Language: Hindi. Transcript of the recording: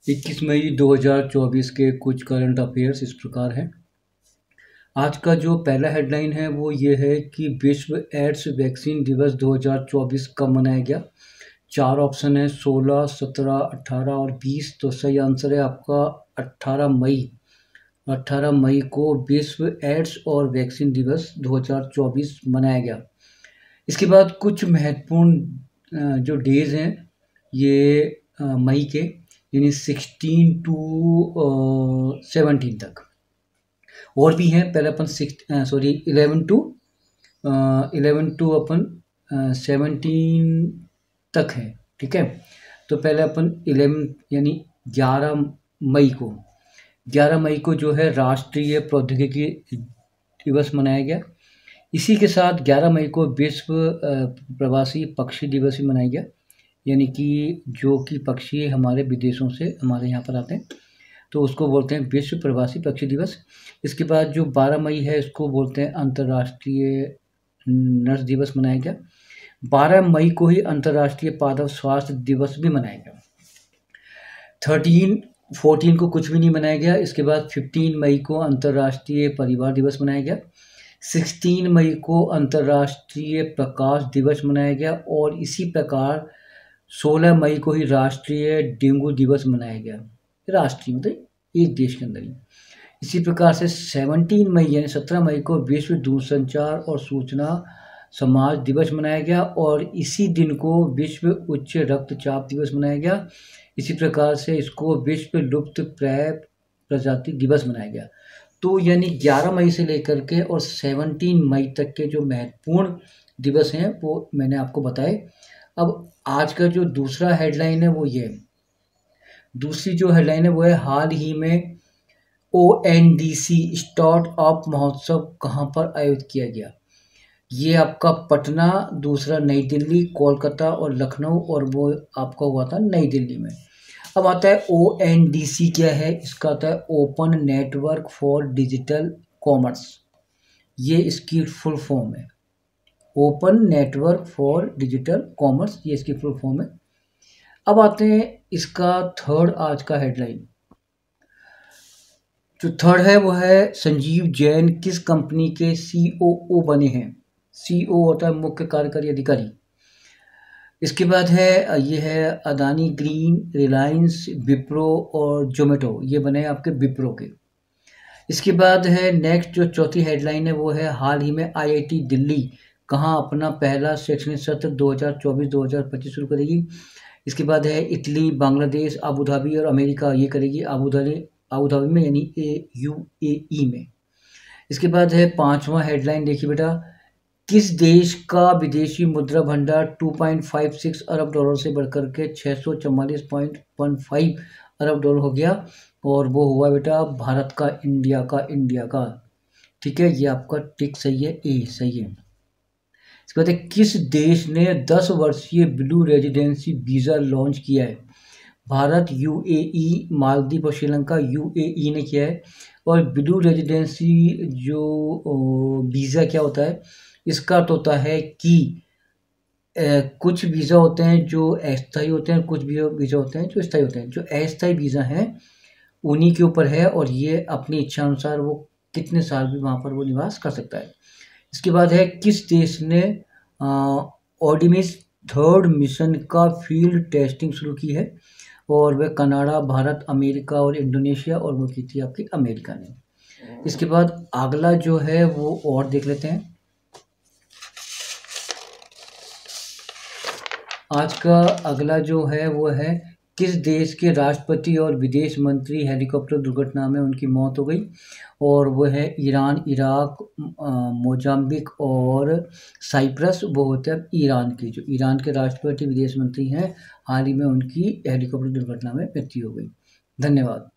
21 मई 2024 के कुछ करंट अफेयर्स इस प्रकार हैं। आज का जो पहला हेडलाइन है वो ये है कि विश्व एड्स वैक्सीन दिवस 2024 कब मनाया गया। 4 ऑप्शन है 16, 17, 18 और 20। तो सही आंसर है आपका 18 मई। 18 मई को विश्व एड्स और वैक्सीन दिवस 2024 मनाया गया। इसके बाद कुछ महत्वपूर्ण जो डेज़ हैं ये मई के, यानी 16 टू 17 तक और भी हैं। पहले अपन 11 टू अपन 17 तक है, ठीक है। तो पहले अपन 11 यानी 11 मई को जो है राष्ट्रीय प्रौद्योगिकी दिवस मनाया गया। इसी के साथ 11 मई को विश्व प्रवासी पक्षी दिवस भी मनाया गया, यानी कि जो कि पक्षी हमारे विदेशों से हमारे यहाँ पर आते हैं तो उसको बोलते हैं विश्व प्रवासी पक्षी दिवस। इसके बाद जो 12 मई है इसको बोलते हैं अंतर्राष्ट्रीय नर्स दिवस मनाया गया। 12 मई को ही अंतर्राष्ट्रीय पादप स्वास्थ्य दिवस भी मनाया गया। 14 को कुछ भी नहीं मनाया गया। इसके बाद 15 मई को अंतर्राष्ट्रीय परिवार दिवस मनाया गया। 16 मई को अंतर्राष्ट्रीय प्रकाश दिवस मनाया गया और इसी प्रकार 16 मई को ही राष्ट्रीय डेंगू दिवस मनाया गया। राष्ट्रीय मतलब एक देश के अंदर ही। इसी प्रकार से 17 मई यानी 17 मई को विश्व दूरसंचार और सूचना समाज दिवस मनाया गया और इसी दिन को विश्व उच्च रक्तचाप दिवस मनाया गया। इसी प्रकार से इसको विश्व लुप्त प्राय प्रजाति दिवस मनाया गया। तो यानी 11 मई से लेकर के और 17 मई तक के जो महत्वपूर्ण दिवस हैं वो मैंने आपको बताए। अब आज का जो दूसरा हेडलाइन है वो ये है। दूसरी जो हेडलाइन है वो है हाल ही में ONDC स्टार्टअप महोत्सव कहाँ पर आयोजित किया गया। ये आपका पटना, दूसरा नई दिल्ली, कोलकाता और लखनऊ, और वो आपका हुआ था नई दिल्ली में। अब आता है ONDC क्या है। इसका आता है open network for digital commerce. ये इसकी फुल फॉर्म है, open network for digital commerce, ये इसकी फुल फॉर्म है। अब आते हैं इसका थर्ड आज का हेडलाइन। जो थर्ड है वो है संजीव जैन किस कंपनी के COO बने हैं। CEO होता है मुख्य कार्यकारी अधिकारी। इसके बाद है ये है अदानी ग्रीन, रिलायंस, विप्रो और जोमेटो, ये बने आपके विप्रो के। इसके बाद है नेक्स्ट जो चौथी हेडलाइन है वो है हाल ही में IIT दिल्ली कहाँ अपना पहला शैक्षणिक सत्र 2024-2025 शुरू करेगी। इसके बाद है इटली, बांग्लादेश, अबू धाबी और अमेरिका, ये करेगी अबू धाबी में यानी UAE में। इसके बाद है पांचवा हेडलाइन, देखिए बेटा, किस देश का विदेशी मुद्रा भंडार 2.56 अरब डॉलर से बढ़कर के 644.15 अरब डॉलर हो गया, और वो हुआ बेटा भारत का, इंडिया का। ठीक है, ये आपका टिक सही है, ए सही है। इसके बाद है किस देश ने 10 वर्षीय ब्लू रेजिडेंसी वीज़ा लॉन्च किया है। भारत, UAE, मालदीव और श्रीलंका, UAE ने किया है। और ब्लू रेजिडेंसी जो वीज़ा क्या होता है, इसका तो होता है कि कुछ वीज़ा होते हैं जो अस्थायी होते हैं, कुछ भी वीज़ा होते हैं जो स्थायी होते हैं। जो अस्थायी वीज़ा हैं उन्हीं के ऊपर है और ये अपनी इच्छा अनुसार वो कितने साल भी वहाँ पर वो निवास कर सकता है। इसके बाद है किस देश ने आर्टेमिस 3rd मिशन का फील्ड टेस्टिंग शुरू की है, और वह कनाडा, भारत, अमेरिका और इंडोनेशिया, और वो की थी आपकी अमेरिका ने। इसके बाद अगला जो है वो और देख लेते हैं। आज का अगला जो है वो है किस देश के राष्ट्रपति और विदेश मंत्री हेलीकॉप्टर दुर्घटना में उनकी मौत हो गई, और वो है ईरान, इराक, मोजाम्बिक और साइप्रस, वो होते हैं ईरान की। जो ईरान के राष्ट्रपति विदेश मंत्री हैं, हाल ही में उनकी हेलीकॉप्टर दुर्घटना में मृत्यु हो गई। धन्यवाद।